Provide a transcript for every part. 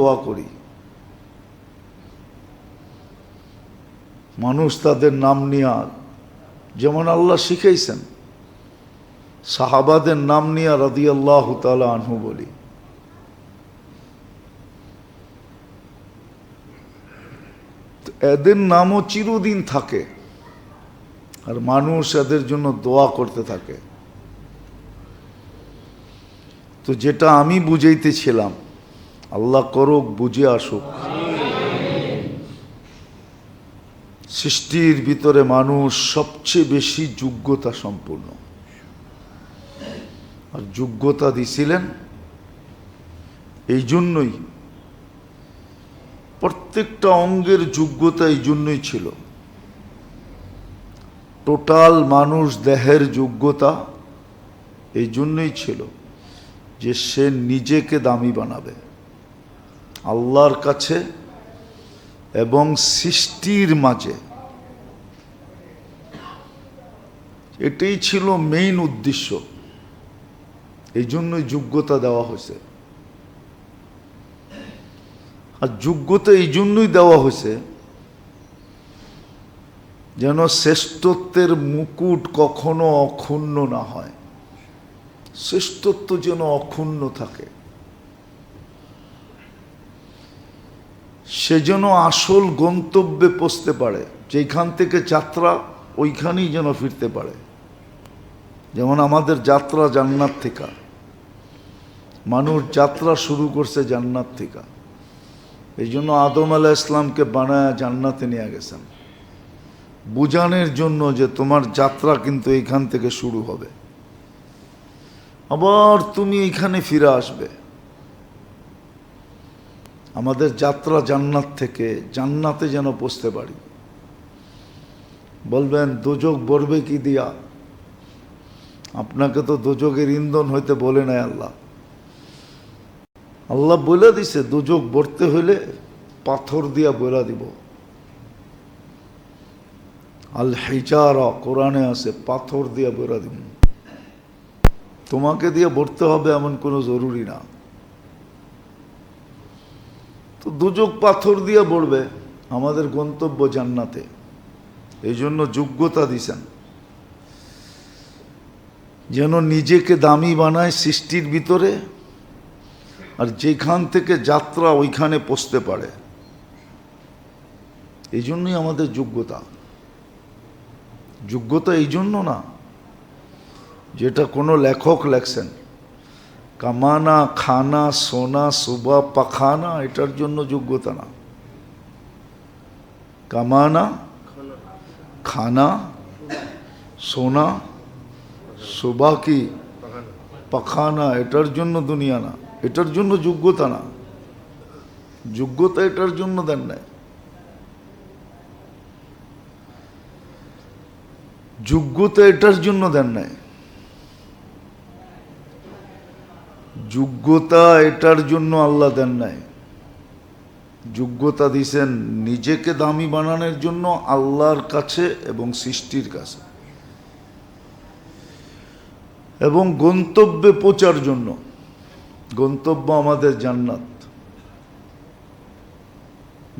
দোয়া করি, মানুষ তাদের নাম নিয়ে, যেমন আল্লাহ শিখাইছেন, সাহাবাদের নাম নিয়ে রাদিয়াল্লাহু তাআলা আনহু বলি। এদের নামও চিরদিন থাকে আর মানুষ এদের জন্য দোয়া করতে থাকে। তো যেটা আমি বুঝাইতেছিলাম, আল্লাহ করুক বুঝে আসুক। সৃষ্টির ভিতরে মানুষ সবচেয়ে বেশি যোগ্যতা সম্পূর্ণ, আর যোগ্যতা দিছিলেন এই জন্যই, প্রত্যেকটা অঙ্গের যোগ্যতা এই জন্যই ছিল। টোটাল মানুষ দেহের যোগ্যতা এই জন্যই ছিল যে সে নিজেকে দামি বানাবে আল্লাহর কাছে এবং সৃষ্টির মাঝে। এটাই ছিল মেইন উদ্দেশ্য, এই জন্যই যোগ্যতা দেওয়া হয়েছে। আর যোগ্যতা এই জন্যই দেওয়া হয়েছে যেন শ্রেষ্ঠত্বের মুকুট কখনো অক্ষুণ্ণ না হয়, শ্রেষ্ঠত্ব যেন অক্ষুণ্ণ থাকে, সে যেন আসল গন্তব্যে পৌঁছতে পারে, যেখান থেকে যাত্রা ওইখানেই যেন ফিরতে পারে। যেমন আমাদের যাত্রা জান্নাত থেকে, মানুষ যাত্রা শুরু করছে জান্নাত থেকে। এই জন্য আদম আলাইহিস সালামকে বানায় জান্নাতে নিয়ে গেছেন, বুঝানোর জন্য যে তোমার যাত্রা কিন্তু এইখান থেকে শুরু হবে, আবার তুমি এইখানে ফিরে আসবে। আমাদের যাত্রা জান্নাত থেকে, জান্নাতে যেন পৌঁছতে পারি। বলবেন দোজক ভরবে কি দিয়া? আপনাকে তো দোজকের ইন্ধন হইতে বলে নাই আল্লাহ। আল্লাহ বলে দিছে দোজক ভরতে হইলে পাথর দিয়া বলে দিব। আল হিজারা কোরআনে আছে, পাথর দিয়া বলে দিব। তোমাকে দিয়ে ভরতে হবে এমন কোনো জরুরি না। তো দোজক পাথর দিয়ে ভরবে, আমাদের গন্তব্য জান্নাতে। এই জন্য যোগ্যতা দিছেন যেন নিজেকে দামি বানায় সৃষ্টির ভিতরে, আর যেখান থেকে যাত্রা ওইখানে পৌঁছতে পারে। এই জন্যই আমাদের যোগ্যতা। যোগ্যতা এই জন্য না যেটা কোনো লেখক লেখছেন, কামানা খানা সোনা সুবা পাখানা, এটার জন্য যোগ্যতা না। কামানা খানা সোনা সুবা কি পাখানা, এটার জন্য দুনিয়া না, এটার জন্য যোগ্যতা না। যোগ্যতা এটার জন্য দেন নাই। যোগ্যতা এটার জন্য দেন নাই। যোগ্যতা এটার জন্য আল্লাহ দেন নাই। যোগ্যতা দিছেন নিজেকে দামি বানানোর জন্য আল্লাহর কাছে এবং সৃষ্টির কাছে, এবং গন্তব্যে পৌঁছার জন্য। গন্তব্য আমাদের জান্নাত,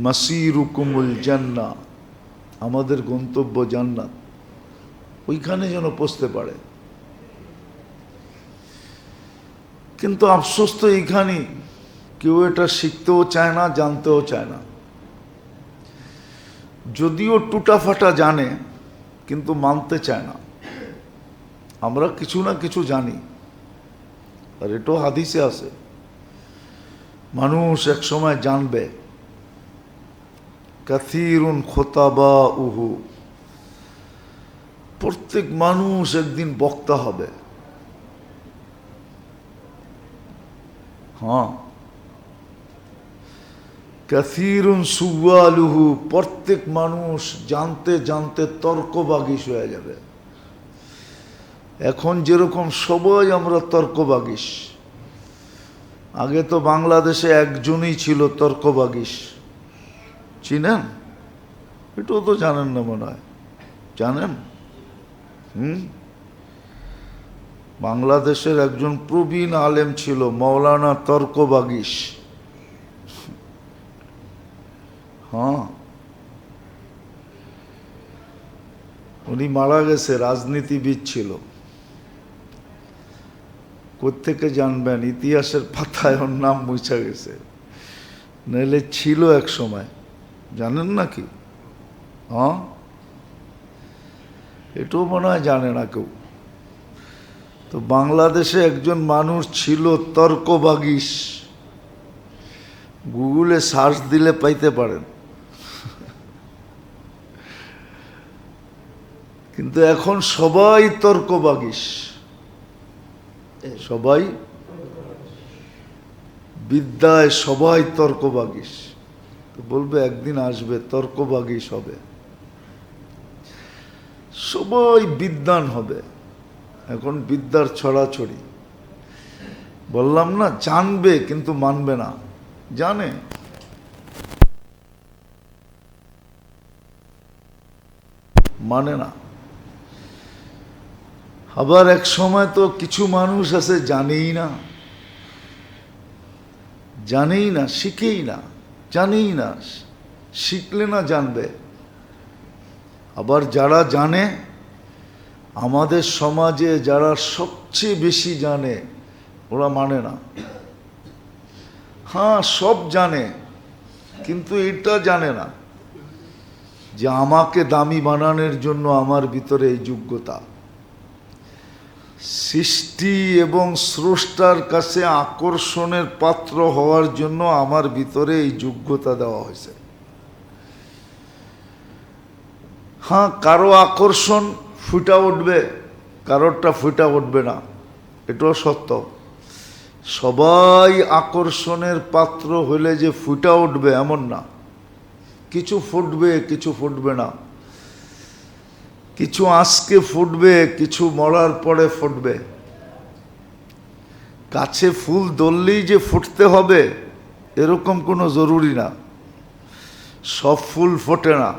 মাসিরুকুমুল জান্নাহ, আমাদের গন্তব্য জান্নাত। ওইখানে যেন পৌঁছতে পারে। কিন্তু আফসোস তো এইখানেই, কেউ এটা শিখতেও চায় না, জানতেও চায় না। যদিও টুটাফাটা জানে কিন্তু মানতে চায় না। আমরা কিছু না কিছু জানি, আর এটাও হাদিসে আছে, মানুষ এক সময় জানবে। কাসীরুন খুতাবাউহু, প্রত্যেক মানুষ একদিন বক্তা হবে। হ্যাঁ, কাসীরুন সুওয়ালুহু, প্রত্যেক মানুষ জানতে জানতে তর্কবাগীশ হয়ে যাবে। এখন যেরকম সবাই আমরা তর্কবাগীশ, আগে তো বাংলাদেশে একজনই ছিল তর্কবাগীশ, চিনেন? এটাও তো জানেন না মনে হয়, জানেন? বাংলাদেশের একজন প্রবীণ আলেম ছিল, মৌলানা তর্কবাগীশ। হ্যাঁ, উনি মারা গেছে, রাজনীতিবিদ ছিল। কোত্থেকে জানবেন? ইতিহাসের পাতায় ওর নাম মুছা গেছে, নইলে ছিল এক সময়। জানেন নাকি? হ্যাঁ, এটাও মনে হয় জানে না কেউ। তো বাংলাদেশে একজন মানুষ ছিল তর্কবাগীশ, গুগলে সার্চ দিলে পাইতে পারেন। কিন্তু এখন সবাই তর্কবাগীশ, সবাই বিদ্যায় সবাই তর্কবাগীশ। তো বলবে একদিন আসবে তর্কবাগীশ হবে, সবাই বিদ্বান হবে। এখন বিদ্যার ছড়াছড়ি। বললাম না, জানবে কিন্তু মানবে না। জানে, মানে না। আবার এক সময় তো কিছু মানুষ আছে জানেই না, জানেই না, শিখেই না, জানেই না, শিখলে না জানবে। আবার যারা জানে, আমাদের সমাজে যারা সবচেয়ে বেশি জানে, ওরা মানে না। হ্যাঁ, সব জানে, কিন্তু এটা জানে না যে আমাকে দামি বানানোর জন্য আমার ভিতরে এই যোগ্যতা। সৃষ্টি এবং স্রষ্টার কাছে আকর্ষণের পাত্র হওয়ার জন্য আমার ভিতরে এই যোগ্যতা দেওয়া হয়েছে। হ্যাঁ, কারো আকর্ষণ ফুটা উঠবে, কারোরটা ফুটা উঠবে না, এটাও সত্য। সবাই আকর্ষণের পাত্র হলে যে ফুটা উঠবে এমন না। কিছু ফুটবে, কিছু ফুটবে না। কিছু আজকে ফুটবে, কিছু মরার পরে ফুটবে। গাছে ফুল ধরলেই যে ফুটতে হবে এরকম কোনো জরুরি না। সব ফুল ফোটে না,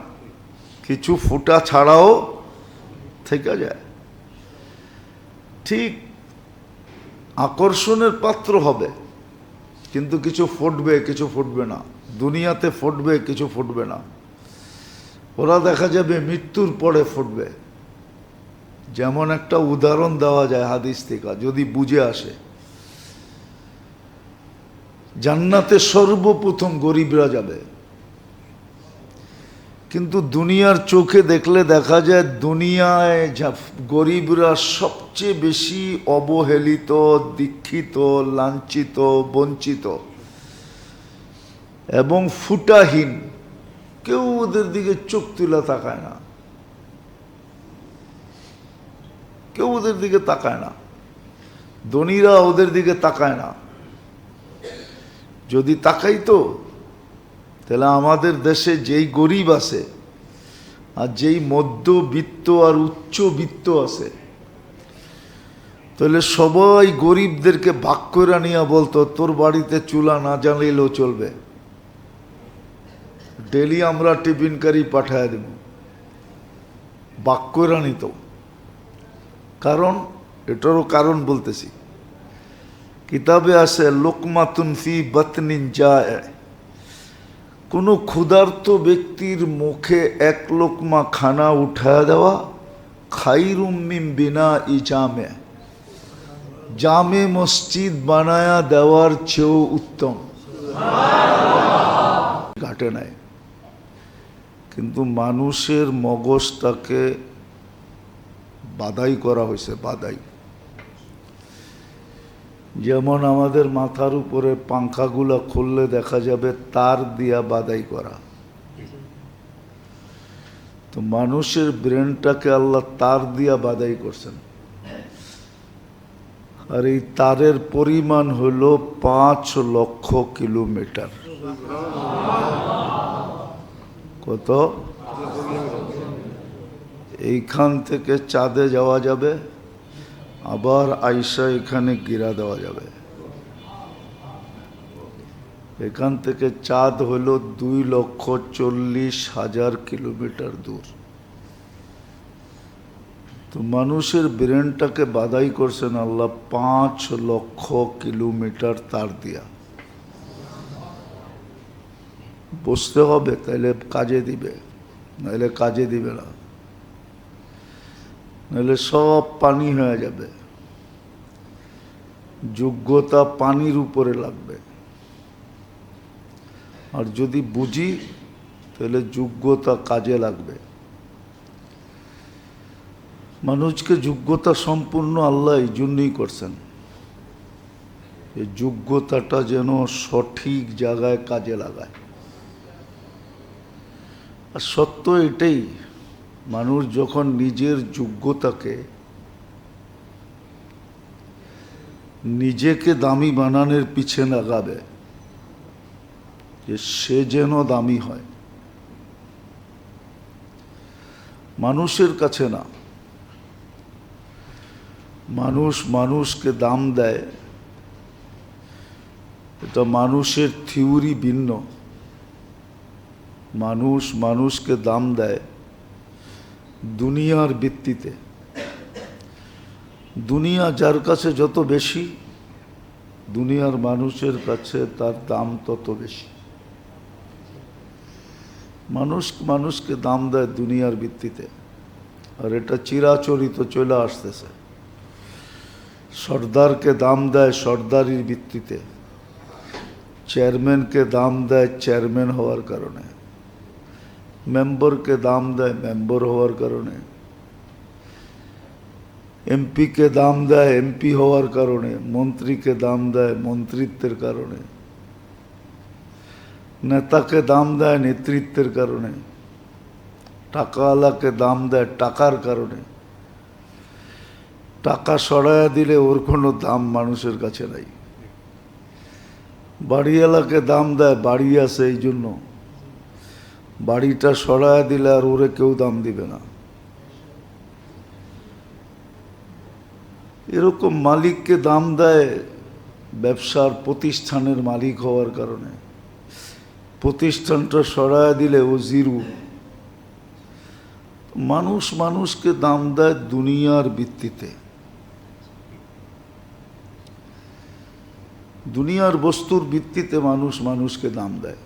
কিছু ফুটা ছাড়াও থেকে যায়। ঠিক আকর্ষণের পাত্র হবে, কিন্তু কিছু ফুটবে, কিছু ফুটবে না। দুনিয়াতে ফুটবে, কিছু ফুটবে না। ওরা দেখা যাবে মৃত্যুর পরে ফুটবে। যেমন একটা উদাহরণ দেওয়া যায় হাদিস থেকে, যদি বুঝে আসে। জান্নাতে সর্বপ্রথম গরিবরা যাবে, কিন্তু দুনিয়ার চোখে দেখলে দেখা যায় দুনিয়ায় গরিবরা সবচেয়ে বেশি অবহেলিত, দীক্ষিত, লাঞ্ছিত, বঞ্চিত এবং ফুটাহীন। কেউ ওদের দিকে চোখ তুলে তাকায় না, কেউ ওদের দিকে তাকায় না। ধনীরা ওদের দিকে তাকায় না। যদি তাকাইতো তাহলে আমাদের দেশে যেই গরিব আছে আর যেই মধ্যবিত্ত আর উচ্চবিত্ত আছে, তাহলে সবাই গরিবদেরকে ভাগ করে নিয়ে বলতো তোর বাড়িতে চুলা না জ্বালাইলেও চলবে, ডেলি আমরা টিফিন কারি পাঠায় দেব। ভাগ করে নিত। কারণ, এটারও কারণ বলতেছি। কিতাবে আছে লোকমাতুন ফি বাতনিন যায়, কোনো ক্ষুধার্ত ব্যক্তির মুখে এক লোকমা খানা উঠায় দেওয়া খাইরুম মিন বিনা ইজামে, জামে মসজিদ বানায়া দেওয়ার চেয়েও উত্তম। ঘাটে নাই, কিন্তু মানুষের মগজটাকে বাদাই করা হয়েছে, বাদাই। যেমন আমাদের মাথার উপরে পাংখাগুলা খুললে দেখা যাবে তার দিয়া বাদাই করা। তো মানুষের ব্রেনটাকে আল্লাহ তার দিয়া বাদাই করছেন। আর এই তারের পরিমাণ হলো 5 লক্ষ কিলোমিটার। কত? এইখান থেকে চাঁদে যাওয়া যাবে, আবার আইসা এখানে গিরা দেওয়া যাবে। এখান থেকে চাঁদ হলো 2,40,000 কিলোমিটার দূর। তো মানুষের ব্রেনটাকে বাদাই করছেন আল্লাহ 5 লক্ষ কিলোমিটার তার দিয়া। বসতে হবে, তাইলে কাজে দিবে, নাহলে কাজে দিবে না, নাহলে সব পানি হয়ে যাবে। যোগ্যতা পানির উপরে লাগবে। আর যদি বুঝি তাহলে যোগ্যতা কাজে লাগবে। মানুষকে যোগ্যতা সম্পূর্ণ আল্লাহ এই জন্যই করছেন, এই যোগ্যতাটা যেন সঠিক জায়গায় কাজে লাগায়। আর সত্য এটাই, মানুষ যখন নিজের যোগ্যতাকে নিজেকে দামি বানানোর পিছে লাগাবে, যে সে যেন দামি হয়, মানুষের কাছে না। মানুষ মানুষকে দাম দেয়, এটা মানুষের থিওরি ভিন্ন। মানুষ মানুষকে দাম দেয় দুনিয়ার ভিত্তিতে। দুনিয়া যার কাছে যত বেশি, দুনিয়ার মানুষের কাছে তার দাম তত বেশি। মানুষ মানুষকে দাম দেয় দুনিয়ার ভিত্তিতে, আর এটা চিরাচরিত চলে আসতেছে। সর্দারকে দাম দেয় সর্দারির ভিত্তিতে, চেয়ারম্যানকে দাম দেয় চেয়ারম্যান হওয়ার কারণে, মেম্বারকে দাম দেয় মেম্বার হওয়ার কারণে, এমপিকে দাম দেয় এমপি হওয়ার কারণে, মন্ত্রীকে দাম দেয় মন্ত্রিত্বের কারণে, নেতাকে দাম দেয় নেতৃত্বের কারণে, টাকাওয়ালাকে দাম দেয় টাকার কারণে। টাকা সরাইয়া দিলে ওর কোনো দাম মানুষের কাছে নাই। বাড়িওয়ালাকে দাম দেয় বাড়ি আছে এই জন্য, বাড়িটা সরাইয়া দিলে আর ওরে কেউ দাম দিবে না। এরকম মালিককে দাম দেয় ব্যবসার প্রতিষ্ঠানের মালিক হওয়ার কারণে, প্রতিষ্ঠানটা সরাইয়া দিলে ও জিরু। মানুষ মানুষকে দাম দেয় দুনিয়ার ভিত্তিতে, দুনিয়ার বস্তুর ভিত্তিতে মানুষ মানুষকে দাম দেয়।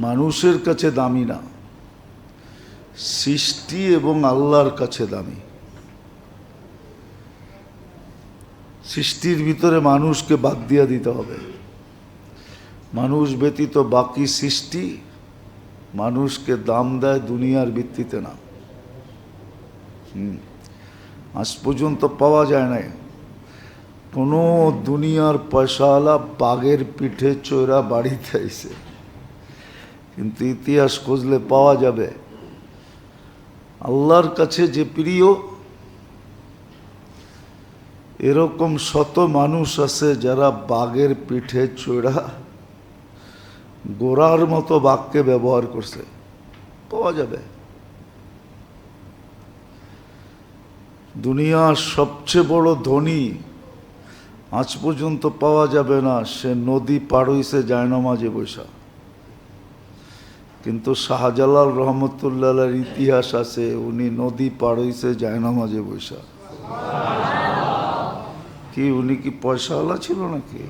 মানুষের কাছে দামি না, সৃষ্টি এবং আল্লাহর কাছে দামি। সৃষ্টির ভিতরে মানুষকে বাদ দিয়ে দিতে হবে। মানুষ ব্যতীত বাকি সৃষ্টি মানুষকে দাম দেয় দুনিয়ার ভিত্তিতে না। আজ পর্যন্ত পাওয়া যায় নাই কোনো দুনিয়ার পয়সাওয়ালা বাঘের পিঠে চড়া বাড়িতে আইছে, কিন্তু ইতিহাস খুঁজলে পাওয়া যাবে আল্লাহর কাছে যে প্রিয়, এরকম শত মানুষ আছে যারা বাঘের পিঠে চড়া গোরার মতো বাঘকে ব্যবহার করছে, পাওয়া যাবে। দুনিয়ার সবচেয়ে বড় ধনী আজ পর্যন্ত পাওয়া যাবে না, সে নদী পার হইছে জায়নামাজে বৈশা। কিন্তু শাহজালাল রহমতুল্লাহর ইতিহাস আছে, উনি নদী পার হইছে জায়নামাজে বৈশা। কি উনি কি পয়সাওয়ালা ছিল নাকি?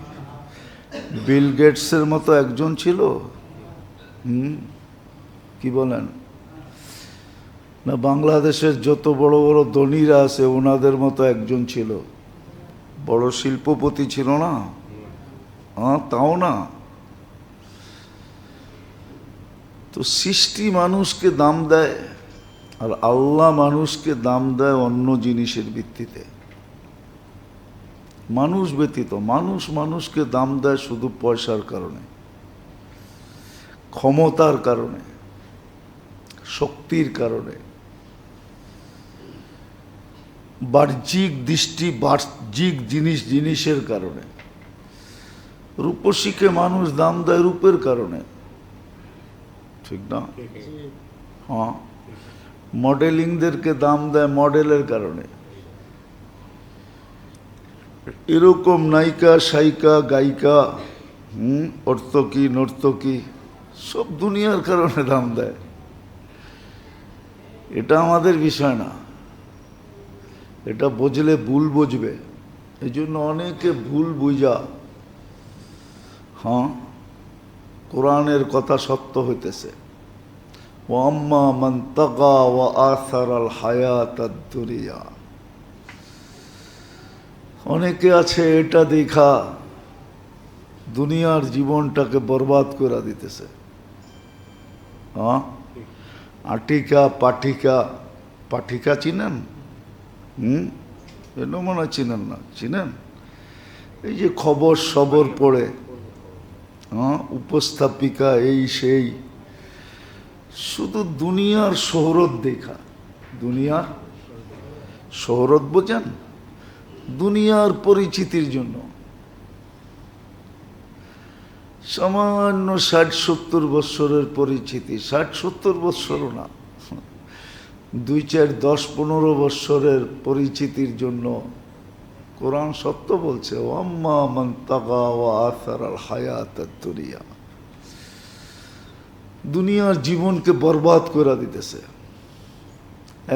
বিল গেটসের মতো একজন ছিল? কি বলেন? না বাংলাদেশের যত বড় বড় ধনীরা আছে ওনাদের মতো একজন ছিল? বড় শিল্পপতি ছিল না? হ্যাঁ, তাও না। তো সৃষ্টি মানুষকে দাম দেয়, আর আল্লাহ মানুষকে দাম দেয় অন্য জিনিসের ভিত্তিতে। মানুষ ব্যতীত মানুষ মানুষকে দাম দেয় শুধু পয়সার কারণে, ক্ষমতার কারণে, শক্তির কারণে, বাহ্যিক দৃষ্টি, বাহ্যিক জিনিসের কারণে। রূপসীকে মানুষ দাম দেয় রূপের কারণে, ঠিক না? হ্যাঁ, মডেলিংদেরকে দাম দেয় মডেলের কারণে। এরকম নায়িকা সায়িকা গায়িকা, অর্থকী নর্তকী সব দুনিয়ার কারণে দাম দেয়। এটা আমাদের বিষয় না, এটা বুঝলে ভুল বুঝবে। এই জন্য অনেকে ভুল বুঝা কোরআনের কথা সত্য হইতেছে। ওয়াম্মা মান তাগা ওয়া আসারাল হায়াতাদ দুনিয়া। অনেকে আছে এটা দেখা দুনিয়ার জীবনটাকে বরবাদ করে দিতেছে। হ্যাঁ, আটিকা পাঠিকা, পাঠিকা চিনেন? এটা মনে হয় চিনেন না। চিনেন? এই যে খবর সবর পড়ে, হ্যাঁ, উপস্থাপিকা এই সেই, শুধু দুনিয়ার শোহরত দেখা। দুনিয়ার শোহরত বোঝেন? দুনিয়ার পরিচিতির জন্য সামান্য ৬০-৭০ বৎসরের পরিচিতি, ৬০-৭০ বৎসরও না, ২-৪-১০-১৫ বৎসরের পরিচিতির জন্য কোরআন সত্য বলছে। ওয়াম্মা মান তাগা ওয়া আসারাল হায়াতাদ দুনিয়া। দুনিয়ার জীবনকে বরবাদ করে দিতেছে।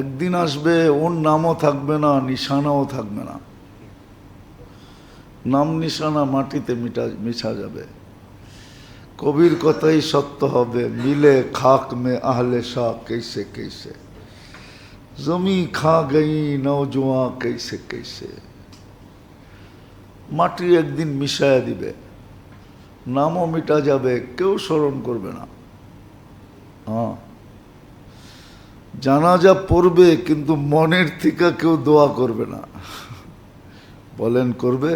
একদিন আসবে ওর নামও থাকবে না, নিশানাও থাকবে না। নাম নিশানা মাটিতে মিশা যাবে। কবির কথাই সত্য হবে, মিলে খাক মে আহলে শাহ कैसे कैसे, জমি খা গই নওজোয়ান कैसे कैसे। মাটি একদিন মিশায়া দিবে, নামও মিটা যাবে, কেউ স্মরণ করবে না। হ্যাঁ, জানাজা পড়বে কিন্তু মনের থেকে কেউ দোয়া করবে না। বলেন করবে?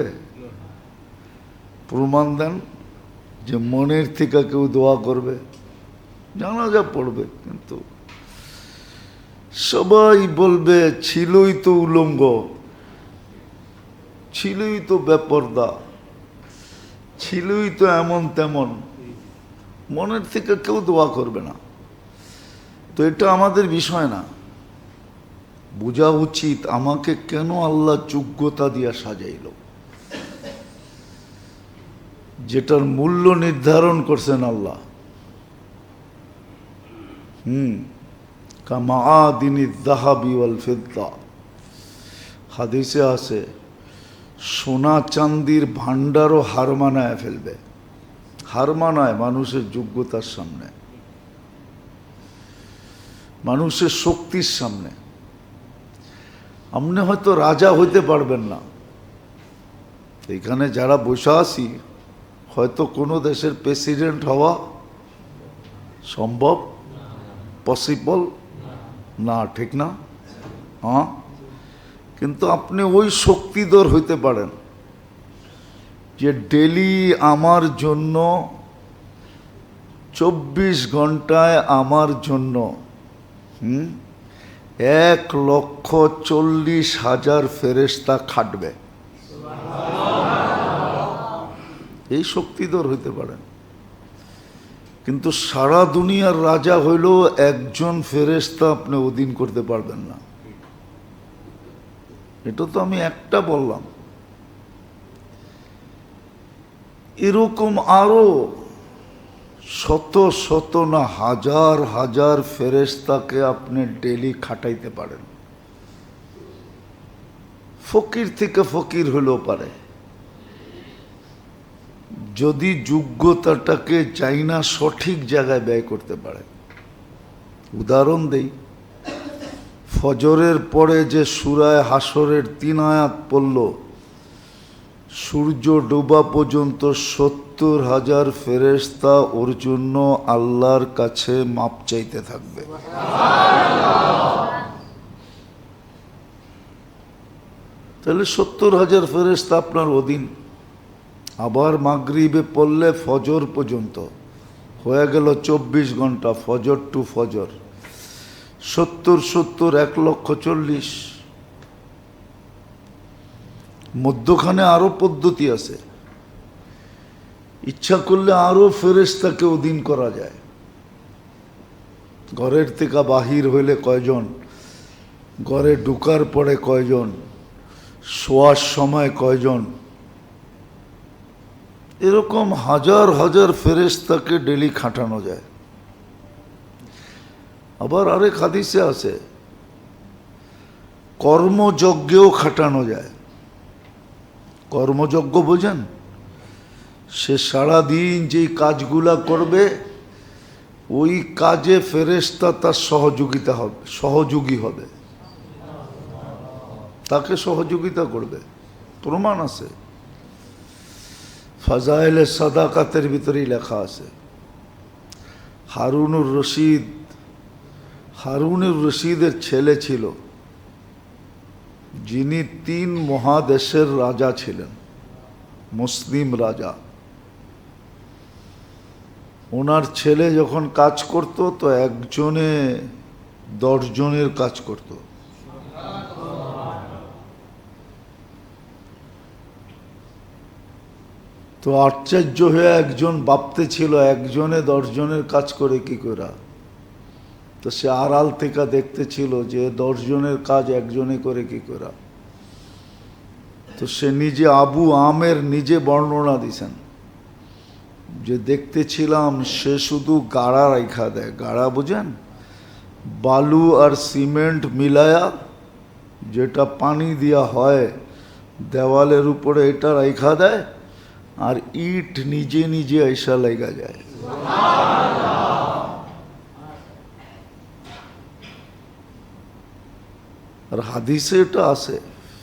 প্রমাণ দেন যে মনের থেকে কেউ দোয়া করবে। জানাজা পড়বে কিন্তু সবাই বলবে ছিলই তো উলঙ্গ, ছিলই তো বেপরদা, ছিলই তো এমন তেমন। মনের থেকে কেউ দোয়া করবে না। তো এটা আমাদের বিষয় না। বোঝা উচিত আমাকে কেন আল্লাহ যোগ্যতা দিয়া সাজাইল, যেটার মূল্য নির্ধারণ করছেন আল্লাহ। কামাআদিনিদ যাহাবি ওয়াল ফিদ্দা। হাদিসে আছে সোনা চান্দির ভান্ডারও হার মানায় ফেলবে। হার মানায় মানুষের যোগ্যতার সামনে, মানুষের শক্তির সামনে। আপনি হয়তো রাজা হইতে পারবেন না। এখানে যারা বসে আছি হয়তো কোনো দেশের প্রেসিডেন্ট হওয়া সম্ভব, পসিবল না, ঠিক না? হ্যাঁ, কিন্তু আপনি ওই শক্তিধর হইতে পারেন যে ডেলি আমার জন্য 24 ঘন্টায় আমার জন্য 1,40,000 ফেরেশতা খাটবে। এই শক্তিধর হইতে পারেন, কিন্তু সারা দুনিয়ার রাজা হইলেও একজন ফেরেশতা আপনি অধীন করতে পারবেন না। এটা তো আমি একটা বললাম, এরকম আরো শত শত না হাজার হাজার ফেরেশতাকে আপনি ডেলি খাটাইতে পারেন। ফকির থেকে ফকির হলেও পারে, যদি যোগ্যতাটাকে চাই না সঠিক জায়গায় ব্যয় করতে পারে। উদাহরণ দেই, ফজরের পরে যে সূরায়ে হাসরের 3 আয়াত পড়ল, সূর্য ডোবা পর্যন্ত 70,000 ফেরেশতা ওর জন্য আল্লাহর কাছে মাপ চাইতে থাকবে। তাহলে 70,000 ফেরেশতা আপনার অধীন। আবার মাগরিবে পড়লে ফজর পর্যন্ত হয়ে গেল 24 ঘন্টা, ফজর টু ফজর, 70 1,40,000। মধ্যখানে আরো পদ্ধতি আছে, ইচ্ছা করলে আরো ফেরেশতাকে অধীন করা যায়। ঘরের থেকে বাহির হইলে কয়জন, ঘরে ঢুকার পরে কয়জন, শোয়ার সময় কয়জন, এরকম হাজার হাজার ফেরেশতাকে ডেলি খাটানো যায়। আবার আরেক হাদিসে আছে কর্মযজ্ঞেও খাটানো যায়। কর্মযজ্ঞ বোঝেন? সে সারাদিন যেই কাজগুলা করবে ওই কাজে ফেরেশতা তার সহযোগী হবে, তাকে সহযোগিতা করবে। প্রমাণ আছে, ফাজাইলে সাদাকাতের ভিতরেই লেখা আছে। হারুনুর রশিদের ছেলে ছিল, যিনি 3 মহাদেশের রাজা ছিলেন, মুসলিম রাজা। ওনার ছেলে যখন কাজ করত তো একজনে 10 জনের কাজ করত। তো আশ্চর্য হয়ে একজন ভাবতে ছিল একজনে 10 জনের কাজ করে কি করে। তো সে আড়াল থেকে দেখতে ছিল যে 10 জনের কাজ একজনে করে কি করে। তো সে নিজে আবু আমের নিজে বর্ণনা দিছেন যে দেখতেছিলাম সে শুধু গাড়া রাইখা দেয়। গাড়া বুঝেন? বালু আর সিমেন্ট মিলায়া যেটা পানি দেওয়া হয় দেওয়ালের উপরে, এটা রাইখা দেয় আর ইট নিজে নিজে আইসা লাগা যায়। আর হাদিসে এটা আছে,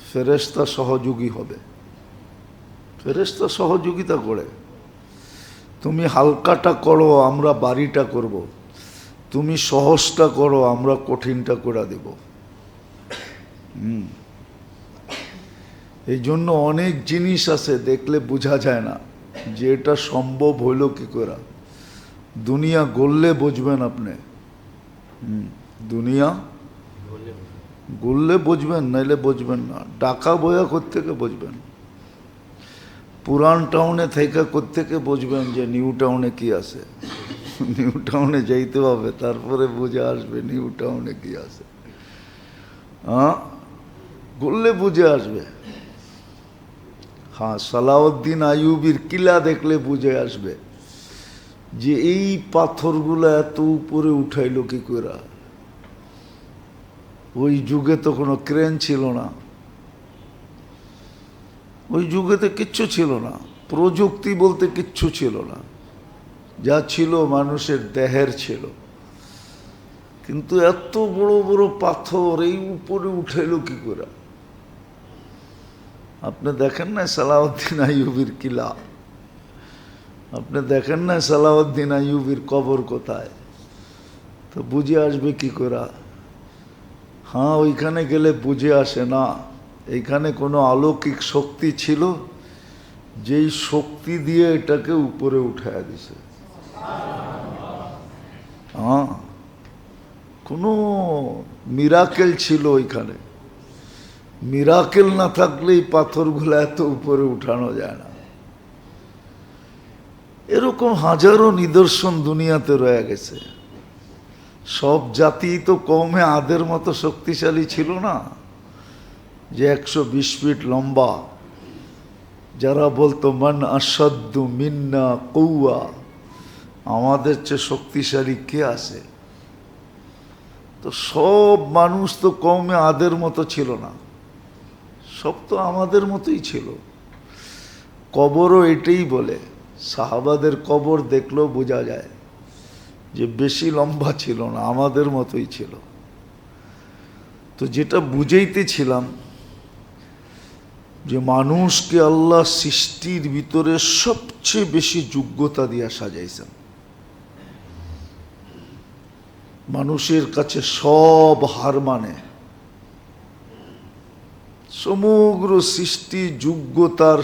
ফেরেশতা সহযোগী হবে, ফেরেশতা সহযোগিতা করে। তুমি হালকাটা করো, আমরা বাড়িটা করব। তুমি সহজটা করো, আমরা কঠিনটা করে দেব। এই জন্য অনেক জিনিস আছে দেখলে বোঝা যায় না যে এটা সম্ভব হইল কি করে। দুনিয়া গড়লে বুঝবেন আপনি, দুনিয়া গড়লে বুঝবেন, নাইলে বুঝবেন না। ঢাকা বয়া কোত্থেকে বুঝবেন? পুরান টাউনে থেকে কোত্থেকে বুঝবেন যে নিউ টাউনে কি আছে? নিউ টাউনে যাইতে হবে, তারপরে বুঝে আসবে নিউ টাউনে কি আছে। হ্যাঁ, গড়লে বুঝে আসবে। হ্যাঁ, সালাউদ্দিন আইয়ুবীর কিলা দেখলে বুঝে আসবে যে এই পাথরগুলো এত উপরে উঠাইলো কি করে। ওই যুগে তো কোনো ক্রেন ছিল না, ওই যুগেতে কিচ্ছু ছিল না, প্রযুক্তি বলতে কিচ্ছু ছিল না। যা ছিল মানুষের দেহের ছিল। কিন্তু এত বড় বড় পাথর এই উপরে উঠাইলো কি করে? আপনি দেখেন না সালাউদ্দিন আইয়ুবীর কিলা, আপনি দেখেন না সালাউদ্দিন আইয়ুবীর কবর কোথায়, তো বুঝে আসবে কি করে? হ্যাঁ, ওইখানে গেলে বুঝে আসে না। এইখানে কোনো অলৌকিক শক্তি ছিল, যেই শক্তি দিয়ে এটাকে উপরে উঠায় দিছে। হ্যাঁ, কোনো মিরাকেল ছিল ওইখানে। মিরাকেল না থাকলে এই পাথরগুলো এত উপরে উঠানো যায় না। এরকম হাজারো নিদর্শন দুনিয়াতে রয়ে গেছে। সব জাতি তো কমে আদের মতো শক্তিশালী ছিল না, যে 120 ফিট লম্বা। যারা বলতো মান আসাদ্দু মিন্না কৌয়া, আমাদের চেয়ে শক্তিশালী কে আছে? তো সব মানুষ তো কমে আদের মতো ছিল না, সব তো আমাদের মতোই ছিল। কবরও এটাই বলে, সাহাবাদের কবর দেখলেও বোঝা যায় যে বেশি লম্বা ছিল না, আমাদের মতোই ছিল। তো যেটা বুঝাইতেছিলাম যে মানুষকে আল্লাহ সৃষ্টির ভিতরে সবচেয়ে বেশি যোগ্যতা দিয়া সাজাইছেন। মানুষের কাছে সব হার মানে, সমগ্র সৃষ্টি যোগ্যতার,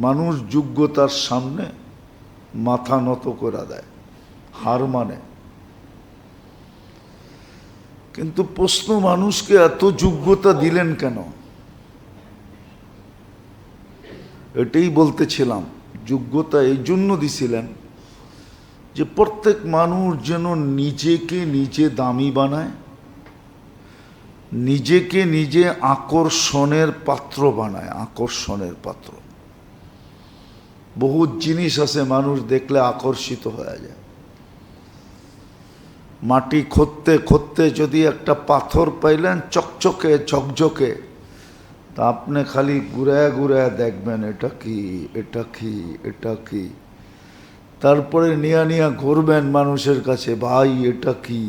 মানুষ যোগ্যতার সামনে মাথা নত করে দেয়, হার মানে। কিন্তু প্রশ্ন, মানুষকে এত যোগ্যতা দিলেন কেন? এটাই বলতেছিলাম, যোগ্যতা এই জন্য দিছিলেন যে প্রত্যেক মানুষ যেন নিজেকে নিজে দামি বানায়, নিজেকে নিজে আকর্ষণের পাত্র বানায়। আকর্ষণের পাত্র। বহু জিনিস আছে মানুষ দেখলে আকর্ষিত হয়ে যায়। মাটি খুঁড়তে খুঁড়তে যদি একটা পাথর পাইলেন চকচকে ঝকঝকে, তা আপনি খালি ঘুরায় ঘুরায় দেখবেন এটা কি, এটা কি, এটা কি, তারপরে নিয়া নিয়া ঘুরবেন মানুষের কাছে, ভাই এটা কি।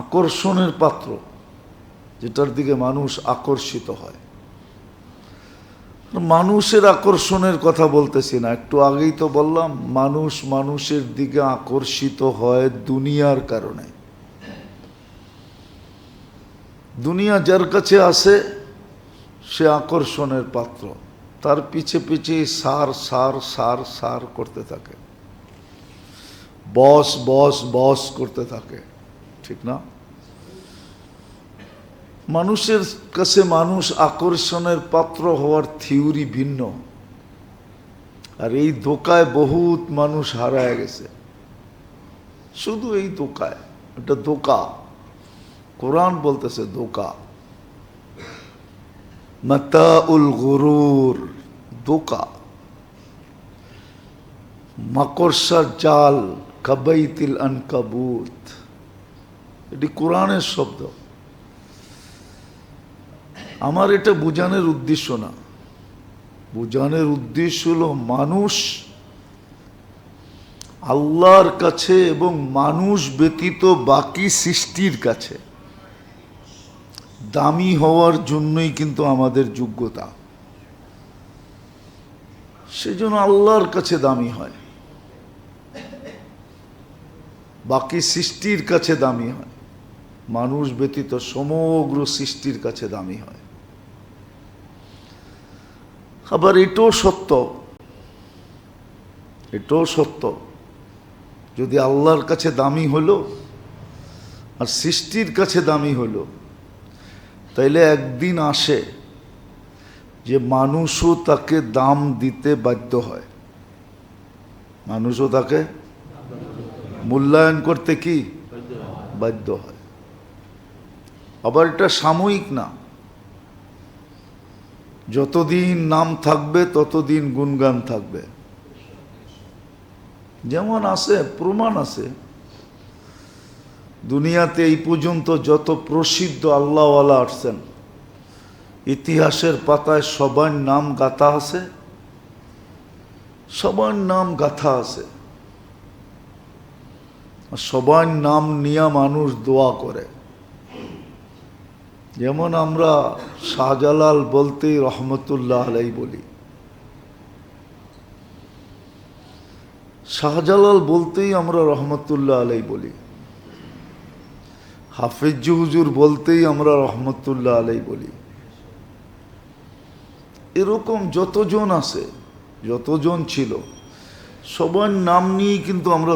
আকর্ষণের পাত্র, যেটার দিকে মানুষ আকর্ষিত হয়। মানুষের আকর্ষণের কথা বলতেছি না, একটু আগেই তো বললাম মানুষ মানুষের দিকে আকর্ষিত হয় দুনিয়ার কারণে। দুনিয়া যার কাছে আসে সে আকর্ষণের পাত্র, তার পিছে পিছে সার সার সার সার করতে থাকে, বস বস বস করতে থাকে, ঠিক না? মানুষের কাছে মানুষ আকর্ষণের পাত্র হওয়ার থিওরি ভিন্ন, আর এই ধোকায় বহুত মানুষ হারায় গেছে, শুধু এই ধোকায়। এটা ধোকা, কোরআন বলতেছে ধোকা, মাতাউল গুরুর, ধোকা, মাকড়সার জাল, কাবাইতিল আনকাবুত, এটি কোরআনের শব্দ। আমার এটা বোঝানোর উদ্দেশ্য না, বোঝানোর উদ্দেশ্য হলো মানুষ আল্লাহর কাছে এবং মানুষ ব্যতীত বাকি সৃষ্টির কাছে দামি হওয়ার জন্যই কিন্তু আমাদের যোগ্যতা। সেজন্য আল্লাহর কাছে দামি হয়, বাকি সৃষ্টির কাছে দামি হয়, মানুষ ব্যতীত সমগ্র সৃষ্টির কাছে দামি হয়। আবার এটাও সত্য, এটাও সত্য, যদি আল্লাহর কাছে দামি হলো আর সৃষ্টির কাছে দামি হলো, তাইলে একদিন আসে যে মানুষও তাকে দাম দিতে বাধ্য হয়, মানুষও তাকে মূল্যায়ন করতে কি বাধ্য হয়। আবার এটা সাময়িক না, যতদিন নাম থাকবে ততদিন গুণগান থাকবে। যেমন আছে, প্রমাণ আছে, দুনিয়াতে এই পর্যন্ত যত প্রসিদ্ধ আল্লাহওয়ালা আসছেন, ইতিহাসের পাতায় সবার নাম গাথা আছে, সবার নাম গাথা আছে, সবার নাম নিয়ে মানুষ দোয়া করে। যেমন আমরা শাহজালাল বলতেই রহমতুল্লাহ আলাই বলি, শাহজালাল বলতেই আমরা রহমতুল্লাহ আলাই বলি, হাফিজ হুজুর বলতেই আমরা রহমতুল্লাহ আলাই বলি। এরকম যতজন আছে, যতজন ছিল, সবার নাম নিয়েই কিন্তু আমরা